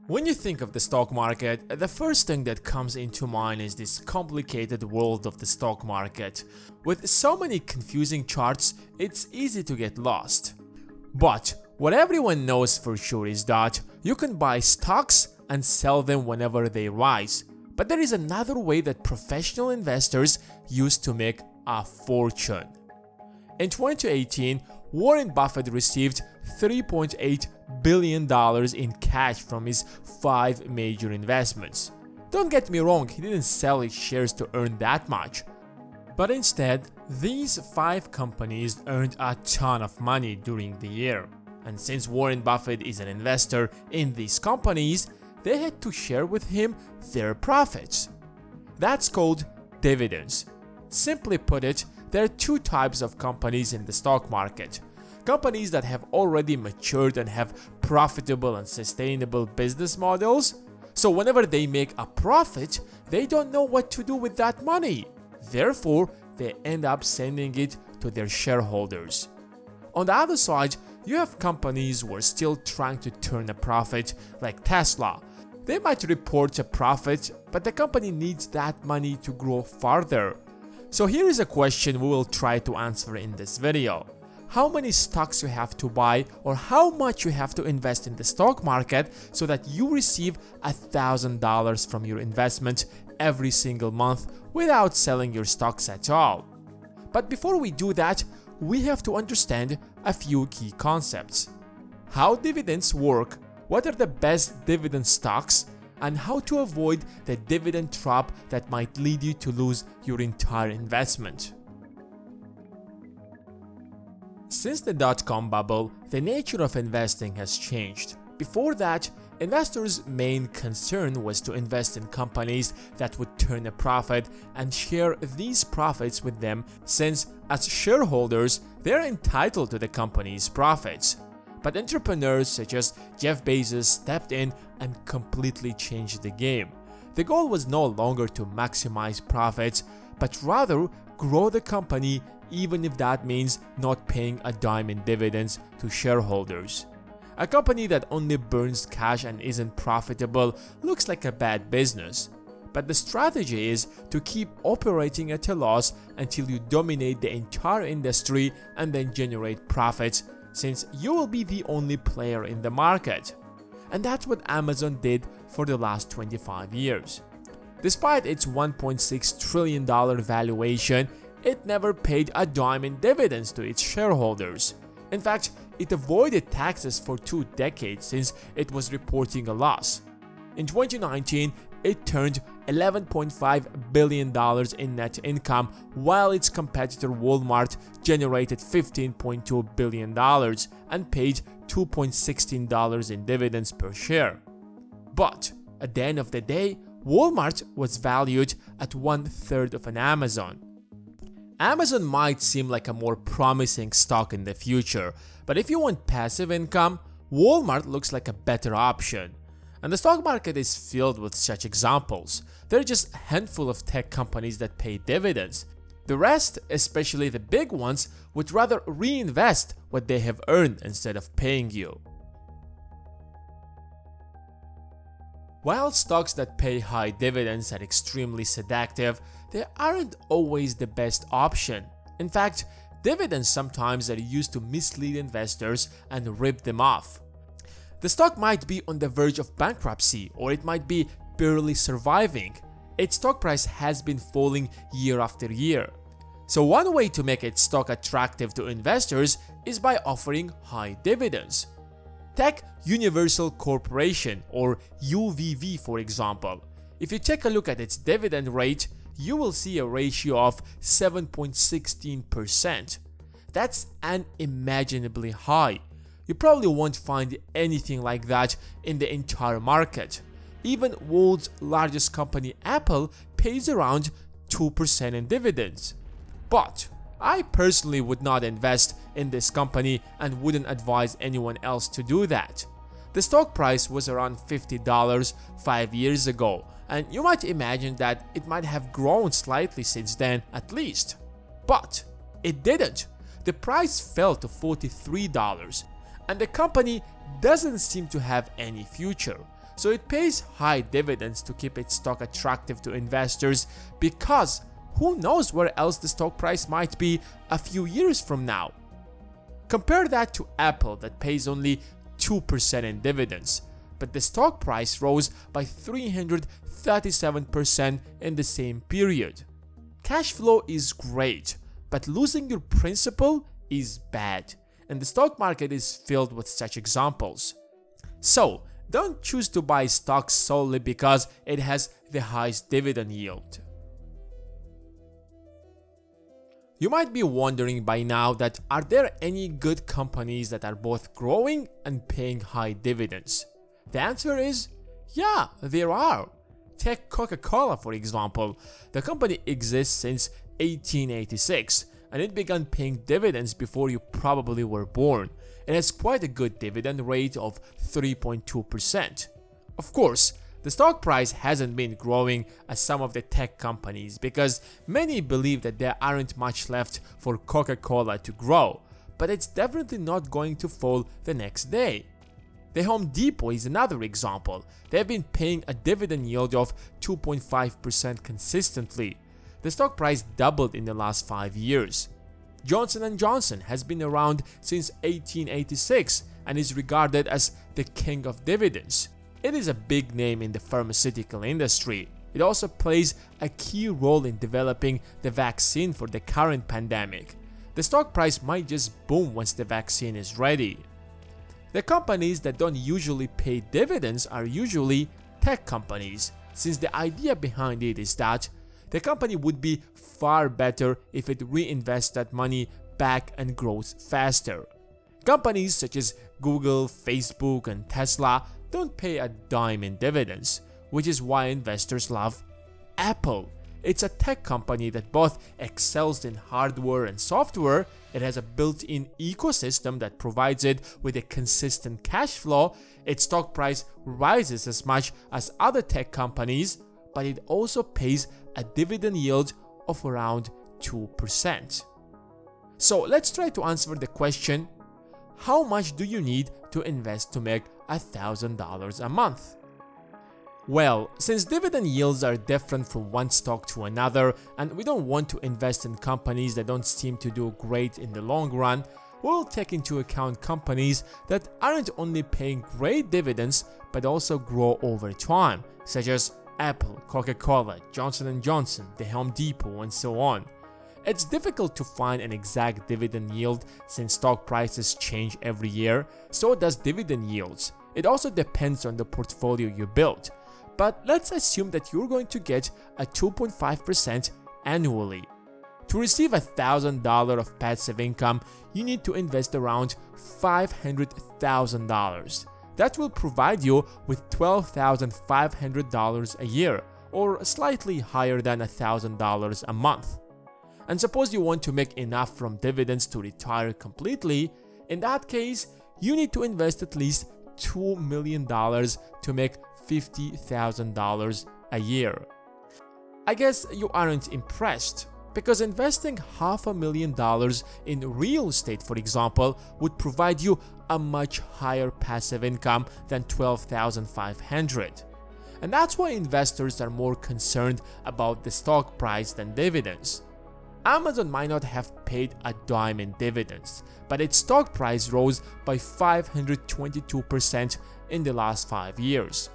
When you think of the stock market, the first thing that comes into mind is this complicated world of the stock market. With so many confusing charts, it's easy to get lost. But what everyone knows for sure is that you can buy stocks and sell them whenever they rise. But there is another way that professional investors use to make a fortune. In 2018, Warren Buffett received $3.8 billion in cash from his 5 major investments. Don't get me wrong, he didn't sell his shares to earn that much. But instead, these 5 companies earned a ton of money during the year. And since Warren Buffett is an investor in these companies, they had to share with him their profits. That's called dividends. Simply put it, there are 2 types of companies in the stock market. Companies that have already matured and have profitable and sustainable business models. So whenever they make a profit, they don't know what to do with that money. Therefore, they end up sending it to their shareholders. On the other side, you have companies who are still trying to turn a profit, like Tesla. They might report a profit, but the company needs that money to grow further. So here is a question we will try to answer in this video. How many stocks you have to buy, or how much you have to invest in the stock market so that you receive $1,000 from your investment every single month without selling your stocks at all. But before we do that, we have to understand a few key concepts. How dividends work, what are the best dividend stocks, and how to avoid the dividend trap that might lead you to lose your entire investment. Since the dot-com bubble, the nature of investing has changed. Before that, investors' main concern was to invest in companies that would turn a profit and share these profits with them, since as shareholders, they are entitled to the company's profits. But entrepreneurs such as Jeff Bezos stepped in and completely changed the game. The goal was no longer to maximize profits, but rather grow the company, even if that means not paying a dime in dividends to shareholders. A company that only burns cash and isn't profitable looks like a bad business. But the strategy is to keep operating at a loss until you dominate the entire industry and then generate profits, since you will be the only player in the market. And that's what Amazon did for the last 25 years. Despite its $1.6 trillion valuation, it never paid a dime in dividends to its shareholders. In fact, it avoided taxes for 2 decades since it was reporting a loss. In 2019, it turned $11.5 billion in net income, while its competitor Walmart generated $15.2 billion and paid $2.16 in dividends per share. But at the end of the day, Walmart was valued at 1/3 of an Amazon. Amazon might seem like a more promising stock in the future, but if you want passive income, Walmart looks like a better option. And the stock market is filled with such examples. There are just a handful of tech companies that pay dividends. The rest, especially the big ones, would rather reinvest what they have earned instead of paying you. While stocks that pay high dividends are extremely seductive, they aren't always the best option. In fact, dividends sometimes are used to mislead investors and rip them off. The stock might be on the verge of bankruptcy, or it might be barely surviving. Its stock price has been falling year after year. So one way to make its stock attractive to investors is by offering high dividends. Take Universal Corporation, or UVV for example. If you take a look at its dividend rate, you will see a ratio of 7.16%. That's unimaginably high. You probably won't find anything like that in the entire market. Even world's largest company, Apple, pays around 2% in dividends. But I personally would not invest in this company and wouldn't advise anyone else to do that. The stock price was around $50 5 years ago, and you might imagine that it might have grown slightly since then at least. But it didn't. The price fell to $43, and the company doesn't seem to have any future. So it pays high dividends to keep its stock attractive to investors because who knows where else the stock price might be a few years from now. Compare that to Apple that pays only 2% in dividends, but the stock price rose by 337% in the same period. Cash flow is great, but losing your principal is bad, and the stock market is filled with such examples. So, don't choose to buy stocks solely because it has the highest dividend yield. You might be wondering by now that are there any good companies that are both growing and paying high dividends? The answer is yeah, there are. Take Coca-Cola for example. The company exists since 1886 and it began paying dividends before you probably were born. It has quite a good dividend rate of 3.2%. Of course, the stock price hasn't been growing as some of the tech companies because many believe that there aren't much left for Coca-Cola to grow, but it's definitely not going to fall the next day. The Home Depot is another example. They've been paying a dividend yield of 2.5% consistently. The stock price doubled in the last 5 years. Johnson & Johnson has been around since 1886 and is regarded as the king of dividends. It is a big name in the pharmaceutical industry. It also plays a key role in developing the vaccine for the current pandemic. The stock price might just boom once the vaccine is ready. The companies that don't usually pay dividends are usually tech companies, since the idea behind it is that the company would be far better if it reinvests that money back and grows faster. Companies such as Google, Facebook, and Tesla don't pay a dime in dividends, which is why investors love Apple. It's a tech company that both excels in hardware and software. It has a built-in ecosystem that provides it with a consistent cash flow. Its stock price rises as much as other tech companies, but it also pays a dividend yield of around 2%. So let's try to answer the question, how much do you need to invest to make $1,000 a month? Well, since dividend yields are different from one stock to another and we don't want to invest in companies that don't seem to do great in the long run, we'll take into account companies that aren't only paying great dividends but also grow over time, such as Apple, Coca-Cola, Johnson & Johnson, the Home Depot, and so on. It's difficult to find an exact dividend yield since stock prices change every year, so does dividend yields. It also depends on the portfolio you build. But let's assume that you're going to get a 2.5% annually. To receive $1,000 of passive income, you need to invest around $500,000. That will provide you with $12,500 a year, or slightly higher than $1,000 a month. And suppose you want to make enough from dividends to retire completely, in that case, you need to invest at least $2 million to make $50,000 a year. I guess you aren't impressed, because investing $500,000 in real estate, for example, would provide you a much higher passive income than $12,500. And that's why investors are more concerned about the stock price than dividends. Amazon might not have paid a dime in dividends, but its stock price rose by 522% in the last 5 years.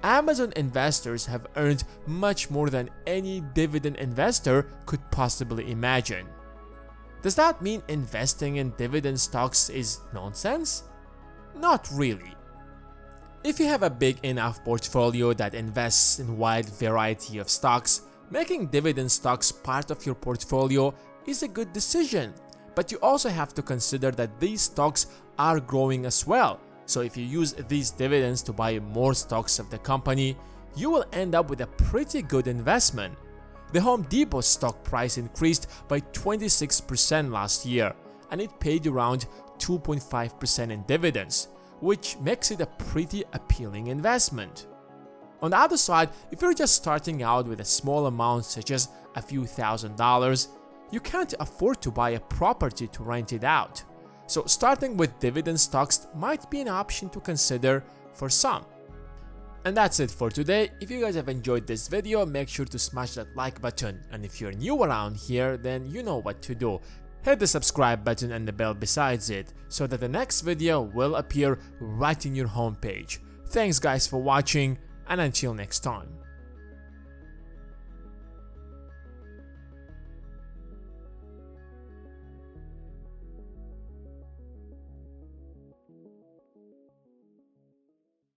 Amazon investors have earned much more than any dividend investor could possibly imagine. Does that mean investing in dividend stocks is nonsense? Not really. If you have a big enough portfolio that invests in a wide variety of stocks, making dividend stocks part of your portfolio is a good decision, but you also have to consider that these stocks are growing as well. So if you use these dividends to buy more stocks of the company, you will end up with a pretty good investment. The Home Depot stock price increased by 26% last year, and it paid around 2.5% in dividends, which makes it a pretty appealing investment. On the other side, if you're just starting out with a small amount such as a few $1,000s, you can't afford to buy a property to rent it out. So starting with dividend stocks might be an option to consider for some. And that's it for today. If you guys have enjoyed this video, make sure to smash that like button, and if you're new around here, then you know what to do. Hit the subscribe button and the bell besides it, so that the next video will appear right in your homepage. Thanks guys for watching, and until next time.